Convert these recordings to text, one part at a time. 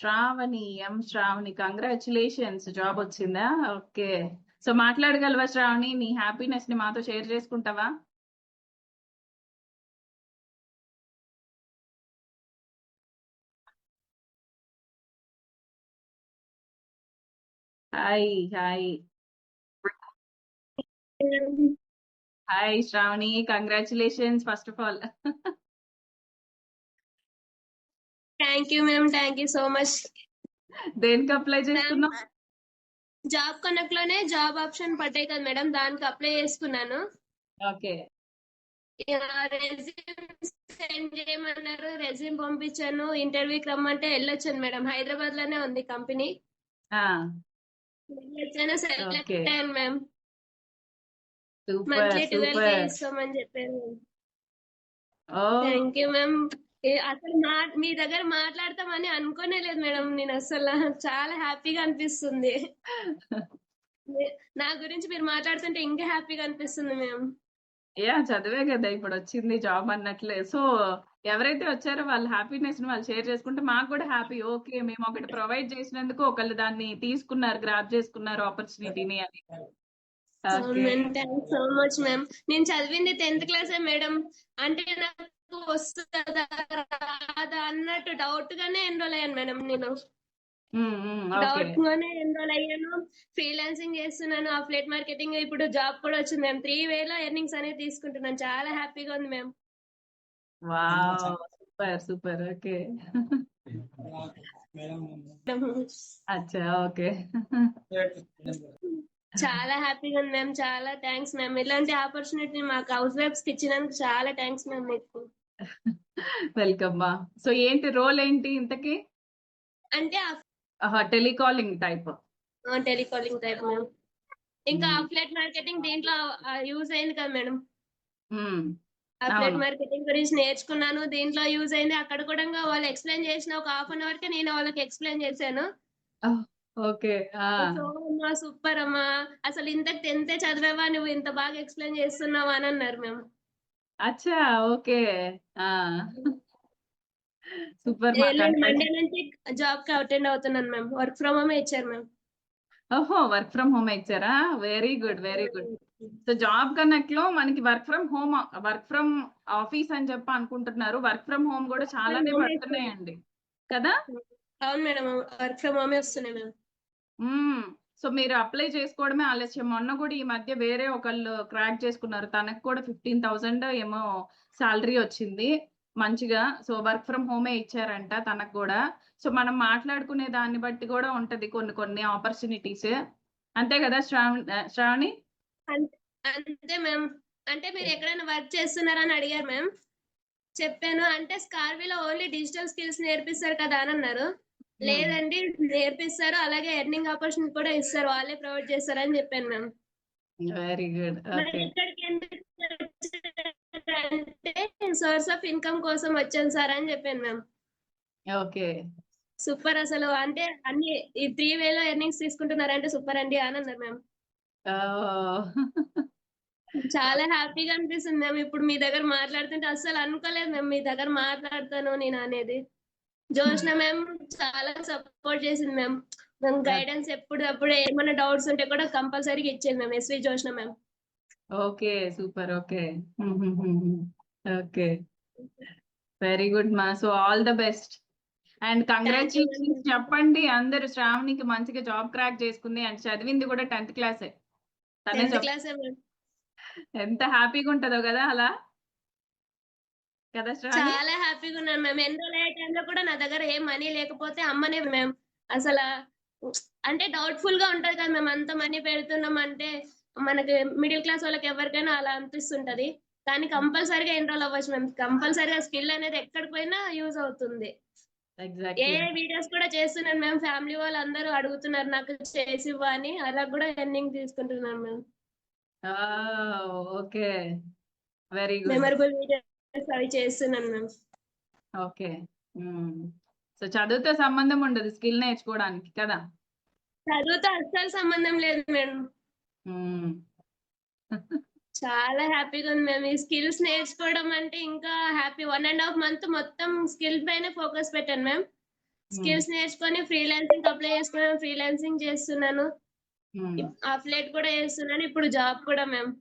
Shravani congratulations, job వచ్చిందా? Okay. So మాట్లాడగలవా శ్రావణి? నీ హ్యాపీనెస్ ని మాతో షేర్ చేసుకుంటావా? Hi hi. Hi Shravani, congratulations first of all. Thank you ma'am, thank you so much. దేనికి అప్లై చేస్తున్నావు? జాబ్ కనెక్ట్ లోనే జాబ్ ఆప్షన్ పడ్డాయి కదా మేడం, దానికి అప్లై చేసుకున్నాను. ఓకే. రెజ్యూమ్ సెండ్ చేయమన్నారు, రెజ్యూమ్ పంపించాను. ఇంటర్వ్యూకి రమ్మంటే వెళ్ళొచ్చాను మేడం. హైదరాబాద్ లోనే ఉంది కంపెనీ. వెళ్ళొచ్చాను, సెలెక్ట్ అయ్యాను మ్యామ్. మంత్లీ 12K ఇస్తామని చెప్పారు. Thank you ma'am. అసలు మీ దగ్గర మాట్లాడతామని అనుకోనే లేదు మేడం. నేను అసలు చాలా హ్యాపీగా అనిపిస్తుంది. నా గురించి మీరు మాట్లాడుతుంటే ఇంకా హ్యాపీగా అనిపిస్తుంది మ్యామ్. చదివే కదా ఇప్పుడు వచ్చింది జాబ్ అన్నట్లే. సో ఎవరైతే వచ్చారో వాళ్ళ హ్యాపీనెస్ ని వాళ్ళు షేర్ చేసుకుంటే మాకు కూడా హ్యాపీ. ఓకే, మేము ఒకటి ప్రొవైడ్ చేసినందుకు ఒకళ్ళు దాన్ని తీసుకున్నారు, గ్రాప్ చేసుకున్నారు ఆపర్చునిటీని అని. Thanks so much ma'am. నేను చదివింది 10th క్లాసే మేడం. అంటే నాకు వస్తుందా రాదా అన్నట్టు డౌట్ గానే ఎన్రోల్ అయ్యాను మేడం. నేను డౌట్ గానే ఎన్రోల్ అయ్యాను. ఫ్రీలాన్సింగ్ చేస్తున్నాను, అఫిలియేట్ మార్కెటింగ్. ఇప్పుడు జాబ్ కూడా వచ్చింది మ్యామ్. 3,000 ఎర్నింగ్స్ అనేది తీసుకుంటున్నాను. చాలా హ్యాపీగా ఉంది మ్యామ్. Super super. ఓకే. అచ్చా, ఓకే. చాలా హ్యాపీగా ఉంది మ్యామ్. చాలా థ్యాంక్స్ మ్యామ్. ఇలాంటి ఆపర్చునిటీ మాకు హౌస్ వైఫ్స్ కి ఇచ్చినందుకు చాలా థ్యాంక్స్ మ్యామ్ మీకు. వెల్కమ్ మా. సో ఏంటి రోల్ ఏంటి ఇంతకి? అంటే telecalling type. Telecalling type ma'am. ఇంకా అఫిలియేట్ మార్కెటింగ్ దీంట్లో యూజ్ అయింది కదా మేడం. అఫిలియేట్ మార్కెటింగ్ గురించి నేర్చుకున్నాను, దీంట్లో యూజ్ అయింది. అక్కడ కూడా వాళ్ళు ఎక్స్ప్లెయిన్ చేసిన ఒక 1/2 hour కి నేను వాళ్ళకి ఎక్స్ప్లెయిన్ చేశాను. ఓకే. సూపర్ అమ్మా, అసలు ఇంత 10th చదివావా, నువ్వు ఇంత బాగా ఎక్స్ప్లెయిన్ చేస్తున్నావా అని అన్నారు మేము. అచ్చా, ఓకే. సూపర్. మండే నుంచి జాబ్ కి అటెండ్ అవుతున్నాను మ్యామ్. వర్క్ ఫ్రమ్ హోమ్ ఇచ్చారు మ్యామ్. ఓహో, వర్క్ ఫ్రమ్ హోమ్ ఇచ్చారా? Very good, very good. So job connect లో మనకి work from home, work from office అని చెప్పి అనుకుంటున్నారు. వర్క్ ఫ్రమ్ హోమ్ కూడా చాలానే పడుతున్నాయండి కదా? అవును మేడం, వర్క్ ఫ్రమ్ హోమ్ వస్తున్నాయి మేడం. సో మీరు అప్లై చేసుకోవడమే ఆలస్యం. మొన్న కూడా ఈ మధ్య వేరే ఒకళ్ళు క్రాక్ చేసుకున్నారు, తనకు కూడా 15,000 ఏమో శాలరీ వచ్చింది మంచిగా. సో వర్క్ ఫ్రమ్ హోమే ఇచ్చారంట తనకు కూడా. సో మనం మాట్లాడుకునే దాన్ని బట్టి కూడా ఉంటది కొన్ని కొన్ని ఆపర్చునిటీస్. అంతే కదా శ్రావణి? అంతే మ్యామ్. అంటే మీరు ఎక్కడైనా వర్క్ చేస్తున్నారని అడిగారు మ్యామ్. చెప్పాను. అంటే స్కార్వీలో ఓన్లీ డిజిటల్ స్కిల్స్ నేర్పిస్తారు కదా అని అన్నారు. లేదండి, నేర్పిస్తారు, అలాగే ఎర్నింగ్ ఆపర్చునిటీ కూడా ఇస్తారు, వాళ్ళే ప్రొవైడ్ చేస్తారు అని చెప్పాను మ్యామ్. Very good. అంటే సోర్స్ ఆఫ్ ఇన్కమ్ కోసం వచ్చాను సార్ అని చెప్పాను మ్యామ్. Okay, super. అసలు అంటే అన్ని ఈ 3,000 ఎర్నింగ్స్ తీసుకుంటున్నారంటే సూపర్ అండి అని అన్నారు మ్యామ్. చాలా హ్యాపీగా అనిపిస్తుంది మ్యామ్. ఇప్పుడు మీ దగ్గర మాట్లాడుతుంటే అస్సలు అనుకోలేదు మ్యామ్ మీ దగ్గర మాట్లాడతాను నేను అనేది. జోష్న మ్యామ్ చాలా సపోర్ట్ చేసింది మ్యామ్. గైడెన్స్ ఎప్పుడు ఏమైనా డౌట్స్ ఉంటే కూడా కంపల్సరీగా ఇచ్చేది ma'am. S V Joshna ma'am. Okay, super. Okay, okay, very good మా. So all the best and congratulations చెప్పండి అందరు. శ్రావణికి మంచిగా జాబ్ క్రాక్ చేసుకుంది అండ్ చదివింది కూడా 10th క్లాసే. ఎంత హ్యాపీగా ఉంటుందో కదా అలా, కదా శ్రావణి? చాలా హ్యాపీగా ఉన్నాను మ్యామ్. ఎన్రోల్ అయ్యే టైంలో కూడా నా దగ్గర ఏం మనీ లేకపోతే అమ్మనే మ్యామ్. అసలు అంటే డౌట్ఫుల్ గా ఉంటది కదా మేము అంత మనీ పెడుతున్నాం అంటే. మనకి మిడిల్ క్లాస్ వాళ్ళకి ఎవరికైనా అలా అనిపిస్తుంటది. కానీ కంపల్సరీగా ఎన్రోల్ అవ్వచ్చు మ్యామ్. కంపల్సరీగా స్కిల్ అనేది ఎక్కడికి పోయినా యూజ్ అవుతుంది. ఏ వీడియోస్ కూడా చేస్తున్నాను మ్యామ్. ఫ్యామిలీ వాళ్ళు అందరూ అడుగుతున్నారు నాకు చేసి ఇవ్వని, అలా కూడా ఎర్నింగ్ తీసుకుంటున్నాను ma'am. Okay, very good. Memorable videos అవి చేస్తున్నాను మ్యామ్. ఓకే. సో చదువుతో సంబంధం ఉండదు స్కిల్ నేర్చుకోవడానికి కదా? చదువుతో అస్సలు సంబంధం లేదు మేడం. చాలా హ్యాపీగా ఉంది మ్యామ్. ఈ స్కిల్స్ నేర్చుకోవడం అంటే ఇంకా హ్యాపీ. 1.5 month మొత్తం స్కిల్ పైన ఫోకస్ పెట్టాను మ్యామ్. స్కిల్స్ నేర్చుకొని ఫ్రీలాన్సింగ్ అప్లై చేసుకున్నాను, ఫ్రీలాన్సింగ్ చేస్తున్నాను, అఫ్లేట్ కూడా చేస్తున్నాను, ఇప్పుడు జాబ్ కూడా మ్యామ్.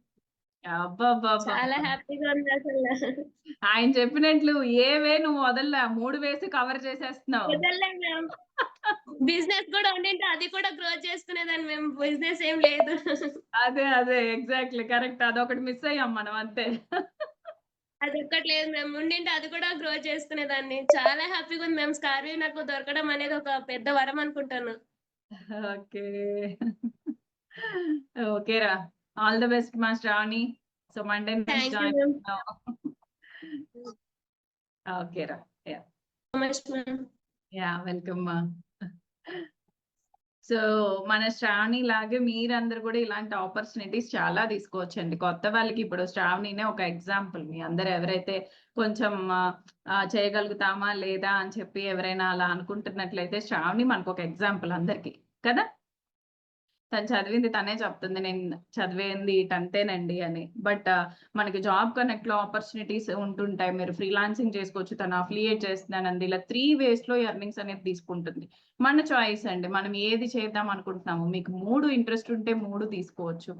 అబ్బబ్బబ్బబ్బా! చాలా హ్యాపీగా ఉంది అసలు. ఆయన చెప్పినట్లు ఏవే నువ్వు వదలలా 3 వేసి కవర్ చేసేస్తున్నావు. వదలలేదు మ్యామ్. బిజినెస్ కూడా ఉండింటే అది కూడా గ్రో చేసుకునేదాన్ని మేము. బిజినెస్ ఏం లేదు. అదే ఎగ్జాక్ట్‌లీ కరెక్ట్. అదొకటి మిస్ అయ్యాం మనం అంతే. అదొక్కటి లేదు మ్యామ్. ఉండింటే అది కూడా గ్రో చేసుకునేదాన్ని. చాలా హ్యాపీగా ఉంది మ్యామ్. స్కార్వి నాకు దొరకడం అనేది ఒక పెద్ద వరం అనుకుంటాను. ఓకే. ఓకేరా. ఆల్ ది బెస్ట్ మా శ్రావణి. సో మండే నుంచి థ్యాంక్ యూ జాయిన్ మ్యామ్. అవుతావు. ఓకేరా. Yeah! So much ma'am. Yeah! Welcome మా. సో మన శ్రావణి లాగే మీరందరూ కూడా ఇలాంటి ఆపర్చునిటీస్ చాలా తీసుకోవచ్చండి. కొత్త వాళ్ళకి ఇప్పుడు శ్రావణినే ఒక ఎగ్జాంపుల్. మీ అందరూ ఎవరైతే కొంచెం చేయగలుగుతామా లేదా అని చెప్పి ఎవరైనా అలా అనుకుంటున్నట్లయితే శ్రావణి మనకొక ఎగ్జాంపుల్ అందరికి. కదా! తను చదివింది తనే చెప్తుంది. నేను చదివింది అంతేనండి అని. బట్ మనకి జాబ్ కనెక్ట్‌లో ఆపర్చునిటీస్ ఉంటుంటాయి. మీరు ఫ్రీలాన్సింగ్ చేసుకోవచ్చు. తను అఫిలియేట్ చేస్తున్నానంది. ఇలా 3 వేస్‌లో ఎర్నింగ్స్ అనేది తీసుకుంటుంది. మన చాయిస్ అండి. మనం ఏది చేద్దాం అనుకుంటున్నాము. మీకు 3 ఇంట్రెస్ట్ ఉంటే 3 తీసుకోవచ్చు.